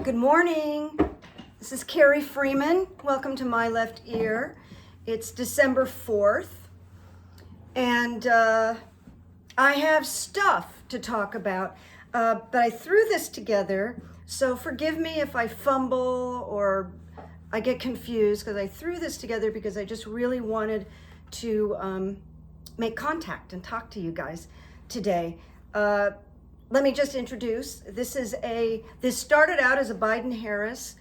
Good morning. This is Carrie Freeman. Welcome to My Left Ear. It's December 4th, and I have stuff to talk about, but I threw this together, so forgive me if I fumble or I get confused, because I threw this together because I just really wanted to make contact and talk to you guys today. Let me just introduce, this started out as a Biden-Harris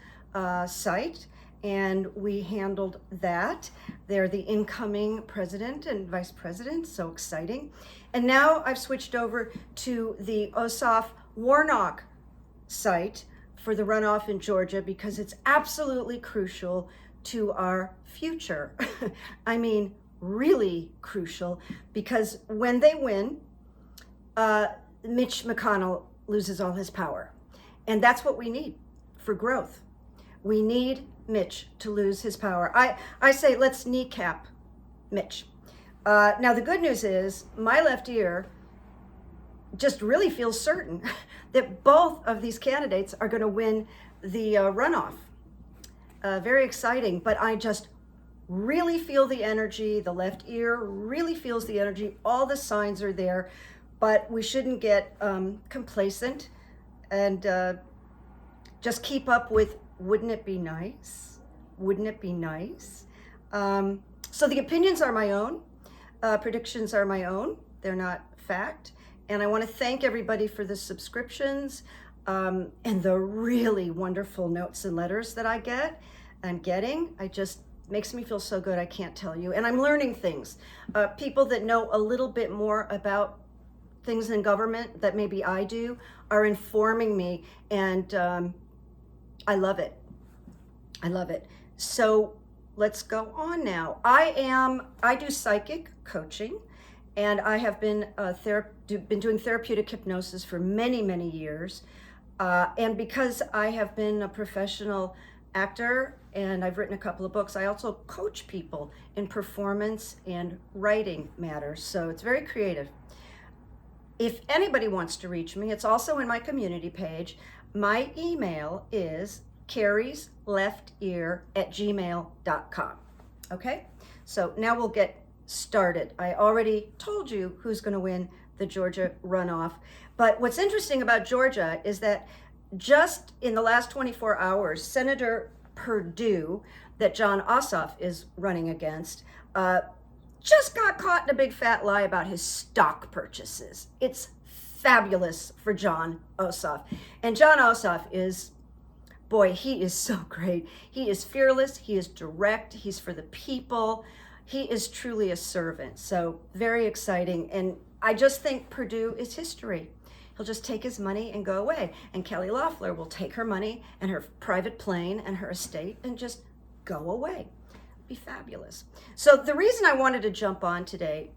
site, and we handled that. They're the incoming president and vice president, so exciting. And now I've switched over to the Ossoff Warnock site for the runoff in Georgia, because it's absolutely crucial to our future. I mean, really crucial, because when they win, Mitch McConnell loses all his power. And that's what we need for growth. We need Mitch to lose his power. I say, let's kneecap Mitch. Now, the good news is My Left Ear just really feels certain that both of these candidates are going to win the runoff. Very exciting, but I just really feel the energy. The left ear really feels the energy. All the signs are there. But we shouldn't get complacent and just keep up with, wouldn't it be nice? Wouldn't it be nice? So the opinions are my own. Predictions are my own. They're not fact. And I want to thank everybody for the subscriptions and the really wonderful notes and letters that I'm getting. I just makes me feel so good, I can't tell you. And I'm learning things. People that know a little bit more about things in government that maybe I do are informing me, and I love it. I love it. So let's go on now. I do psychic coaching, and I have been doing therapeutic hypnosis for many, many years. And because I have been a professional actor and I've written a couple of books, I also coach people in performance and writing matters. So it's very creative. If anybody wants to reach me, it's also in my community page. My email is carriesleftear@gmail.com. Okay, so now we'll get started. I already told you who's going to win the Georgia runoff. But what's interesting about Georgia is that just in the last 24 hours, Senator Perdue, that Jon Ossoff is running against, just got caught in a big fat lie about his stock purchases. It's fabulous for Jon Ossoff. And Jon Ossoff is, boy, he is so great. He is fearless, he is direct, he's for the people. He is truly a servant. So very exciting. And I just think Perdue is history. He'll just take his money and go away. And Kelly Loeffler will take her money and her private plane and her estate and just go away. Be fabulous. So the reason I wanted to jump on today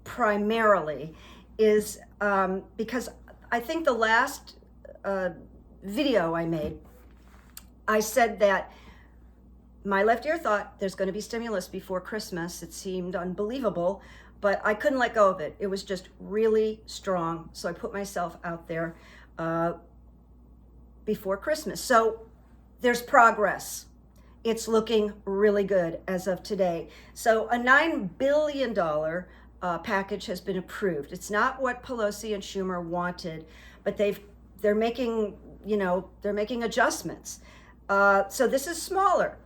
primarily is because I think the last video I made, I said that My Left Ear thought there's going to be stimulus before Christmas. It seemed unbelievable, but I couldn't let go of it. It was just really strong. So I put myself out there before Christmas. So there's progress. It's looking really good as of today. So a $9 billion package has been approved. It's not what Pelosi and Schumer wanted, but they're making adjustments. So this is smaller,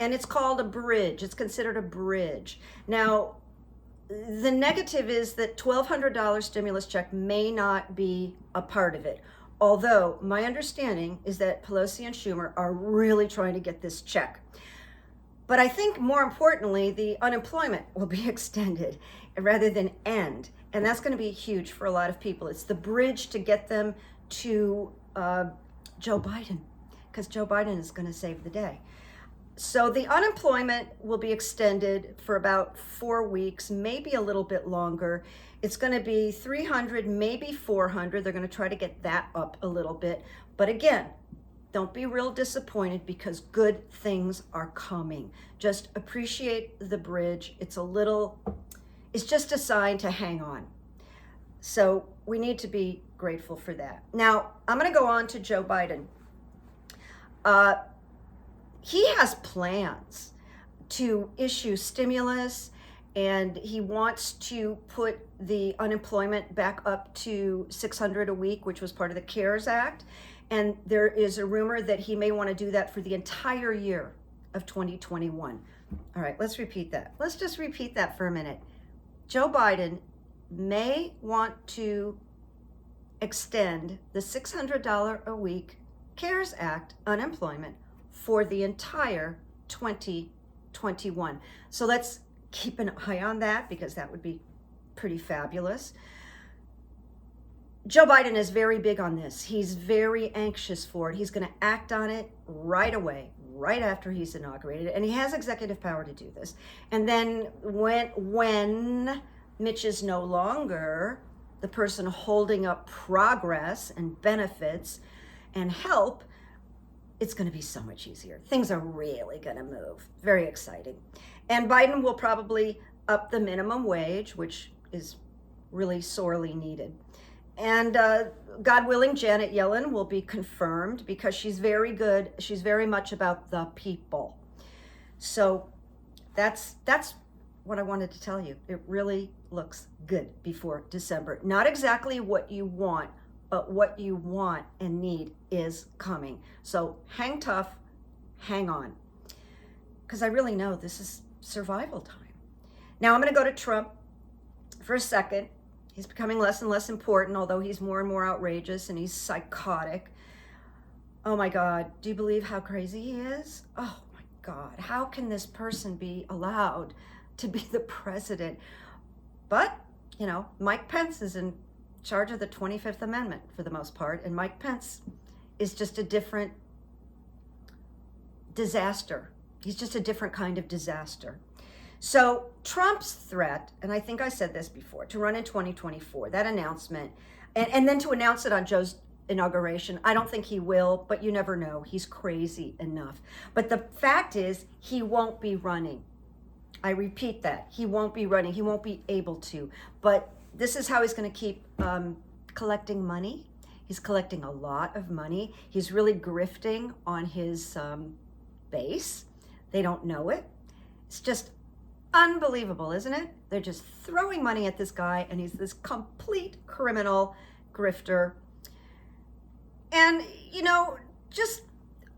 and it's called a bridge. It's considered a bridge. Now, the negative is that $1,200 stimulus check may not be a part of it. Although my understanding is that Pelosi and Schumer are really trying to get this check. But I think more importantly, the unemployment will be extended rather than end. And that's going to be huge for a lot of people. It's the bridge to get them to Joe Biden, because Joe Biden is going to save the day. So the unemployment will be extended for about 4 weeks, maybe a little bit longer. It's going to be 300, maybe 400. They're going to try to get that up a little bit. But again, don't be real disappointed, because good things are coming. Just appreciate the bridge. It's just a sign to hang on. So we need to be grateful for that. Now, I'm going to go on to Joe Biden. He has plans to issue stimulus, and he wants to put the unemployment back up to $600 a week, which was part of the CARES Act. And there is a rumor that he may want to do that for the entire year of 2021. All right, let's repeat that. Let's just repeat that for a minute. Joe Biden may want to extend the $600 a week CARES Act unemployment for the entire 2021. So let's keep an eye on that, because that would be pretty fabulous. Joe Biden is very big on this. He's very anxious for it. He's going to act on it right away, right after he's inaugurated, and he has executive power to do this. And then when Mitch is no longer the person holding up progress and benefits and help, it's going to be so much easier. Things are really going to move. Very exciting. And Biden will probably up the minimum wage, which is really sorely needed. And God willing, Janet Yellen will be confirmed, because she's very good. She's very much about the people. So that's what I wanted to tell you. It really looks good before December. Not exactly what you want, but what you want and need is coming. So hang tough, hang on, because I really know this is survival time. Now I'm going to go to Trump for a second. He's becoming less and less important, although he's more and more outrageous, and he's psychotic. Oh my God, do you believe how crazy he is? Oh my God, how can this person be allowed to be the president? But, you know, Mike Pence is in charge of the 25th Amendment for the most part, and Mike Pence is just a different disaster. He's just a different kind of disaster. So Trump's threat, and I think I said this before, to run in 2024, that announcement, and then to announce it on Joe's inauguration, I don't think he will, but you never know. He's crazy enough. But the fact is, he won't be running. I repeat that. He won't be running. He won't be able to. But this is how he's going to keep collecting money. He's collecting a lot of money. He's really grifting on his base. They don't know it. It's just unbelievable, isn't it? They're just throwing money at this guy, and he's this complete criminal grifter. And, you know, just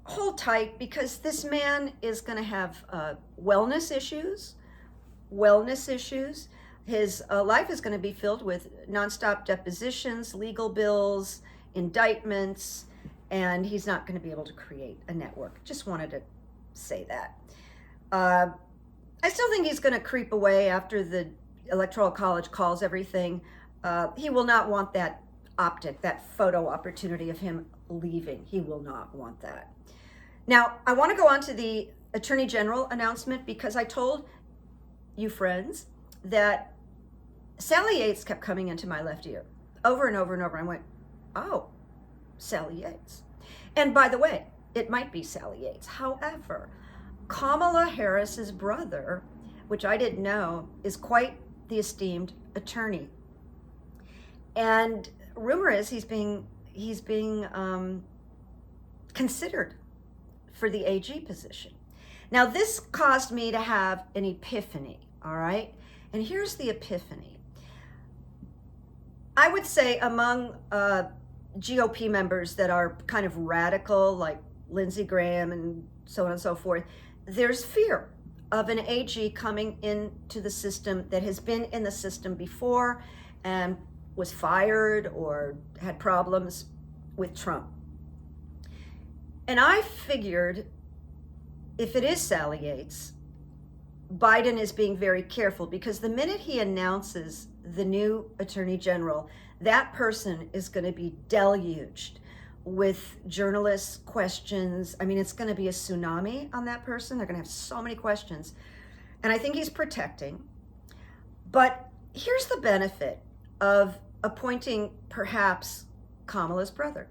hold tight, because this man is going to have wellness issues. His life is going to be filled with nonstop depositions, legal bills, indictments, and he's not going to be able to create a network. Just wanted to say that. I still think he's going to creep away after the Electoral College calls everything. He will not want that optic, that photo opportunity of him leaving. He will not want that. Now, I want to go on to the Attorney General announcement, because I told you friends that Sally Yates kept coming into my left ear over and over and over. I went, oh, Sally Yates. And by the way, it might be Sally Yates. However, Kamala Harris's brother, which I didn't know, is quite the esteemed attorney. And rumor is he's being considered for the AG position. Now, this caused me to have an epiphany, all right? And here's the epiphany. I would say among GOP members that are kind of radical, like Lindsey Graham and so on and so forth, there's fear of an AG coming into the system that has been in the system before and was fired or had problems with Trump. And I figured, if it is Sally Yates, Biden is being very careful, because the minute he announces the new Attorney General, that person is going to be deluged with journalists' questions. I mean, it's going to be a tsunami on that person. They're going to have so many questions. And I think he's protecting. But here's the benefit of appointing perhaps Kamala's brother,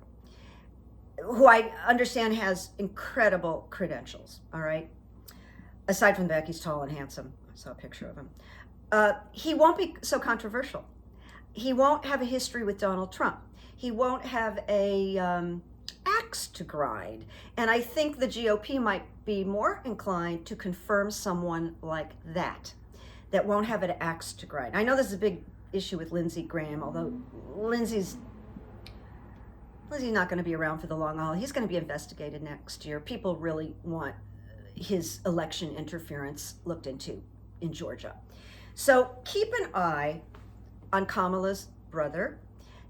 who I understand has incredible credentials, all right? Aside from the fact he's tall and handsome. I saw a picture of him. He won't be so controversial. He won't have a history with Donald Trump. He won't have a axe to grind. And I think the GOP might be more inclined to confirm someone like that won't have an axe to grind. I know this is a big issue with Lindsey Graham, although Lindsey's not going to be around for the long haul. He's going to be investigated next year. People really want his election interference looked into in Georgia. So keep an eye on Kamala's brother.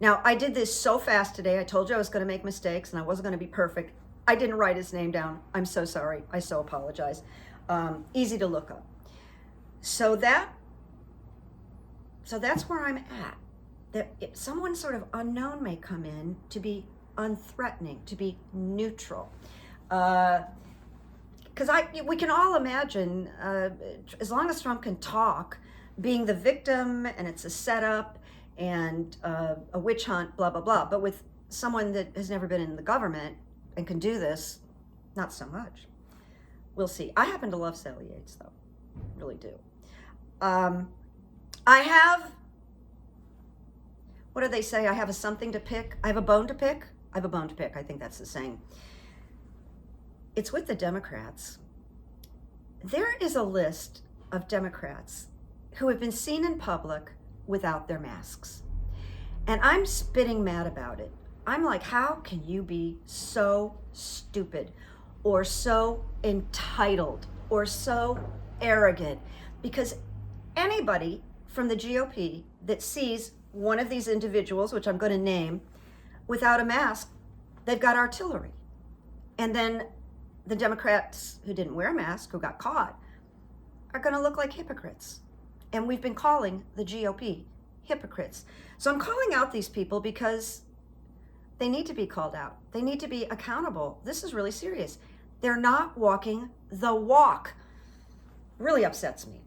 Now, I did this so fast today. I told you I was going to make mistakes and I wasn't going to be perfect. I didn't write his name down. I'm so sorry. I so apologize. Easy to look up. So that's where I'm at. That someone sort of unknown may come in to be unthreatening, to be neutral. Because we can all imagine, as long as Trump can talk, being the victim and it's a setup and a witch hunt, blah, blah, blah. But with someone that has never been in the government and can do this, not so much. We'll see. I happen to love Sally Yates, though. Really do. I have, what do they say? I have a something to pick. I have a bone to pick. I have a bone to pick. I think that's the saying. It's with the Democrats. There is a list of Democrats who have been seen in public without their masks. And I'm spitting mad about it. I'm like, how can you be so stupid or so entitled or so arrogant? Because anybody from the GOP that sees one of these individuals, which I'm going to name, without a mask, they've got artillery. And then the Democrats who didn't wear a mask, who got caught, are going to look like hypocrites. And we've been calling the GOP hypocrites. So I'm calling out these people because they need to be called out. They need to be accountable. This is really serious. They're not walking the walk. Really upsets me.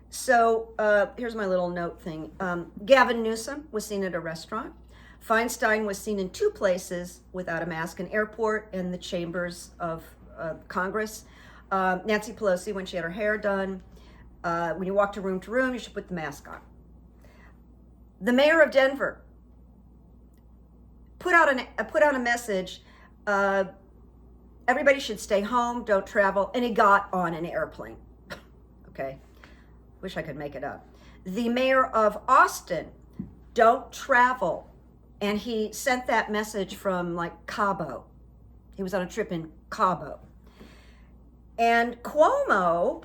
So here's my little note thing. Gavin Newsom was seen at a restaurant. Feinstein was seen in two places without a mask, an airport and the chambers of Congress. Nancy Pelosi, when she had her hair done, when you walk to room, you should put the mask on. The mayor of Denver put out a message, everybody should stay home, don't travel, and he got on an airplane. Okay, wish I could make it up. The mayor of Austin, don't travel, and he sent that message from like Cabo. He was on a trip in Cabo. And Governor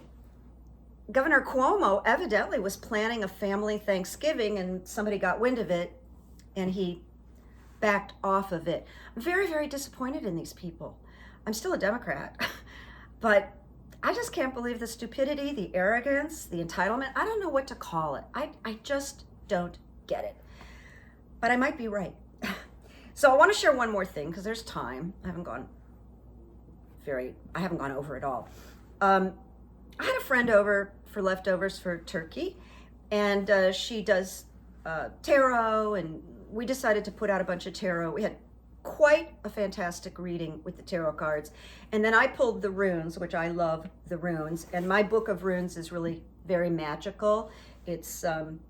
Cuomo evidently was planning a family Thanksgiving and somebody got wind of it and he backed off of it. I'm very, very disappointed in these people. I'm still a Democrat, but I just can't believe the stupidity, the arrogance, the entitlement. I don't know what to call it. I just don't get it. But I might be right. So I want to share one more thing because there's time. I haven't gone over it all. I had a friend over for leftovers for turkey, and she does tarot, and we decided to put out a bunch of tarot. We had quite a fantastic reading with the tarot cards, and then I pulled the runes, which I love the runes, and my book of runes is really very magical. It's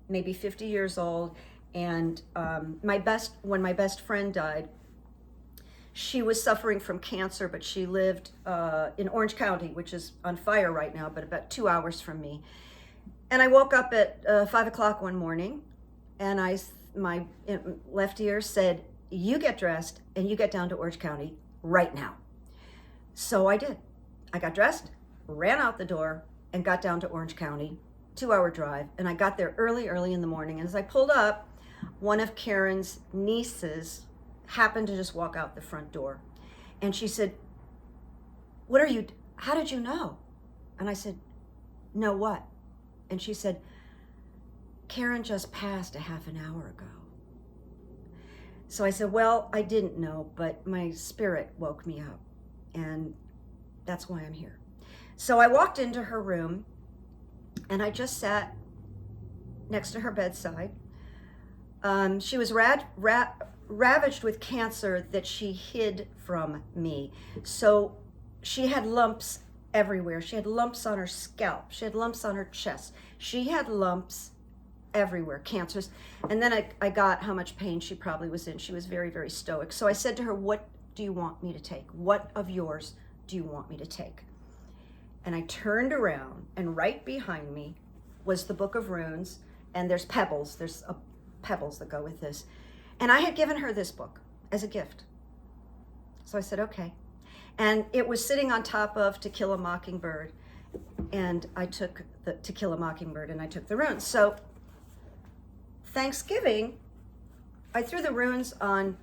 maybe 50 years old, and when my best friend died, she was suffering from cancer, but she lived in Orange County, which is on fire right now, but about 2 hours from me. And I woke up at 5 o'clock one morning, and my left ear said, you get dressed and you get down to Orange County right now. So I did. I got dressed, ran out the door, and got down to Orange County, 2-hour drive. And I got there early in the morning. And as I pulled up, one of Karen's nieces happened to just walk out the front door. And she said, how did you know? And I said, know what? And she said, Karen just passed a half an hour ago. So I said, well, I didn't know, but my spirit woke me up, and that's why I'm here. So I walked into her room, and I just sat next to her bedside. She was ravaged with cancer that she hid from me. So she had lumps everywhere. She had lumps on her scalp. She had lumps on her chest. She had lumps everywhere, cancers. And then I got how much pain she probably was in. She was very, very stoic. So I said to her, what do you want me to take? What of yours do you want me to take? And I turned around, and right behind me was the Book of Runes, and there's pebbles. There's pebbles that go with this. And I had given her this book as a gift. So I said, okay. And it was sitting on top of To Kill a Mockingbird. And I took the To Kill a Mockingbird, and I took the runes. So Thanksgiving, I threw the runes on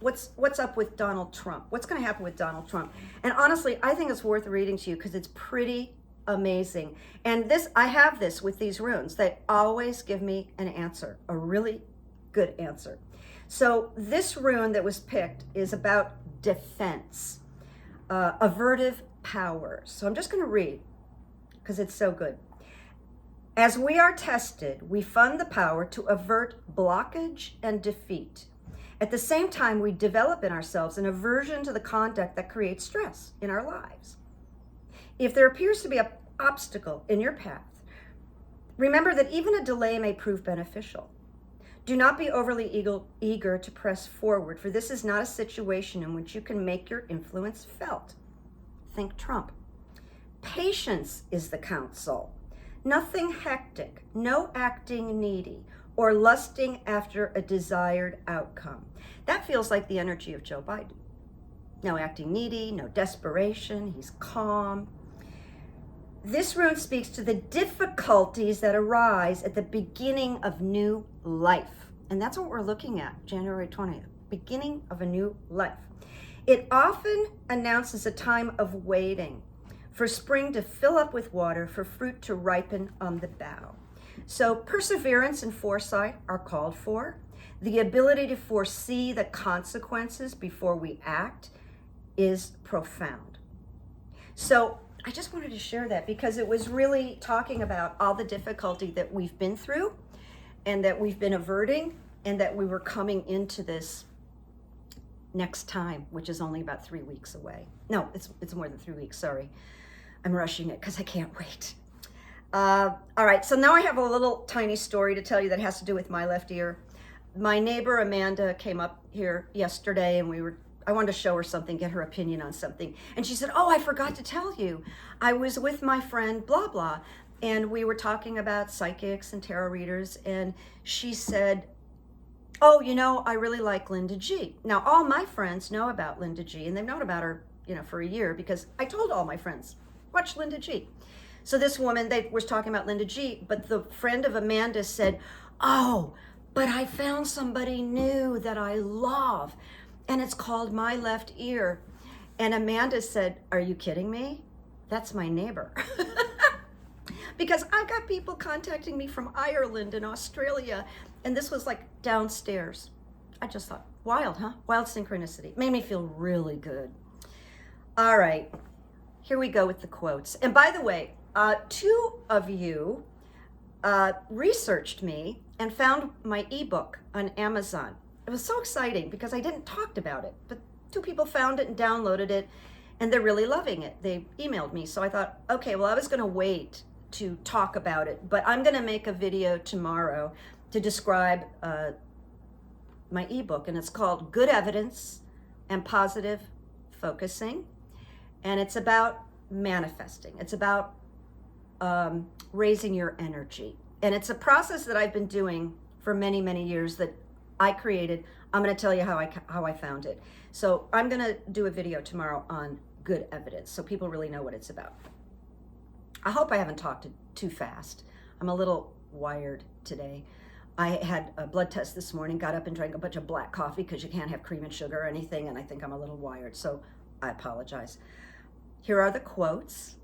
what's up with Donald Trump. What's going to happen with Donald Trump? And honestly, I think it's worth reading to you because it's pretty amazing. And this, I have this with these runes that always give me an answer, a really good answer. So this rune that was picked is about defense, avertive powers. So I'm just going to read because it's so good. As we are tested, we fund the power to avert blockage and defeat. At the same time, we develop in ourselves an aversion to the conduct that creates stress in our lives. If there appears to be an obstacle in your path, remember that even a delay may prove beneficial. Do not be overly eager to press forward, for this is not a situation in which you can make your influence felt. Think Trump. Patience is the counsel. Nothing hectic, no acting needy, or lusting after a desired outcome. That feels like the energy of Joe Biden. No acting needy, no desperation, he's calm. This rune speaks to the difficulties that arise at the beginning of new life. And that's what we're looking at, January 20th, beginning of a new life. It often announces a time of waiting for spring to fill up with water, for fruit to ripen on the bough. So perseverance and foresight are called for. The ability to foresee the consequences before we act is profound. So I just wanted to share that because it was really talking about all the difficulty that we've been through and that we've been averting, and that we were coming into this next time, which is only about 3 weeks away. No, it's more than 3 weeks, sorry. I'm rushing it because I can't wait. All right, so now I have a little tiny story to tell you that has to do with my left ear. My neighbor Amanda came up here yesterday, and I wanted to show her something, get her opinion on something. And she said, oh, I forgot to tell you. I was with my friend blah blah, and we were talking about psychics and tarot readers, and she said, oh, I really like Linda G. Now, all my friends know about Linda G, and they've known about her, for a year, because I told all my friends, watch Linda G. So this woman, they was talking about Linda G, but the friend of Amanda said, oh, but I found somebody new that I love, and it's called My Left Ear. And Amanda said, are you kidding me? That's my neighbor. Because I got people contacting me from Ireland and Australia, and this was like downstairs. I just thought, wild, huh? Wild synchronicity. Made me feel really good. All right, here we go with the quotes. And by the way, 2 of you researched me and found my ebook on Amazon. It was so exciting because I didn't talk about it, but 2 people found it and downloaded it, and they're really loving it. They emailed me, so I thought, okay, well, I was gonna wait to talk about it, but I'm gonna make a video tomorrow to describe my ebook, and it's called Good Evidence and Positive Focusing, and it's about manifesting. It's about raising your energy, and it's a process that I've been doing for many, many years that I created. I'm going to tell you how I found it. So I'm going to do a video tomorrow on good evidence, so people really know what it's about. I hope I haven't talked too fast. I'm a little wired today. I had a blood test this morning, got up and drank a bunch of black coffee because you can't have cream and sugar or anything, and I think I'm a little wired, so I apologize. Here are the quotes.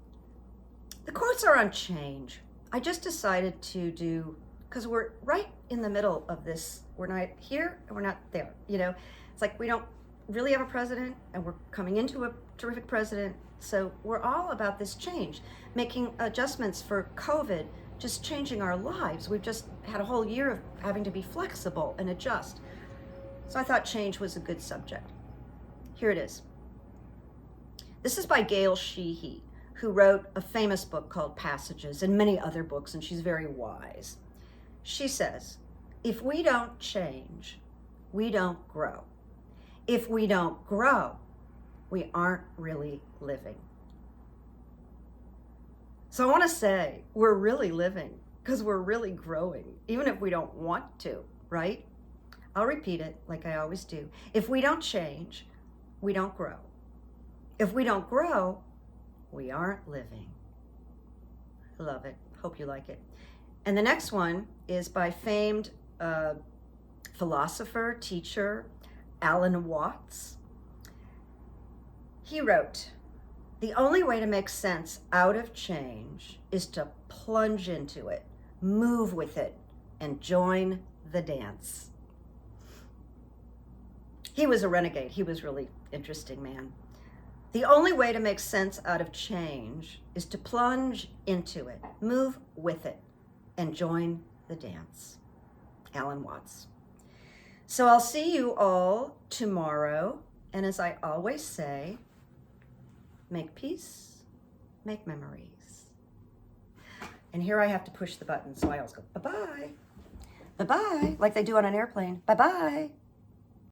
The quotes are on change. I just decided to do, because we're right in the middle of this. We're not here and we're not there. It's like we don't really have a president, and we're coming into a terrific president. So we're all about this change, making adjustments for COVID, just changing our lives. We've just had a whole year of having to be flexible and adjust. So I thought change was a good subject. Here it is. This is by Gail Sheehy, who wrote a famous book called Passages and many other books, and she's very wise. She says, if we don't change, we don't grow. If we don't grow, we aren't really living. So I want to say we're really living because we're really growing, even if we don't want to, right? I'll repeat it like I always do. If we don't change, we don't grow. If we don't grow, we aren't living. I love it. Hope you like it. And the next one is by famed philosopher, teacher, Alan Watts. He wrote, "The only way to make sense out of change is to plunge into it, move with it, and join the dance." He was a renegade. He was really interesting, man. The only way to make sense out of change is to plunge into it, move with it, and join the dance. Alan Watts. So I'll see you all tomorrow. And as I always say, make peace, make memories. And here I have to push the button, so I always go, bye-bye. Bye-bye, like they do on an airplane. Bye-bye.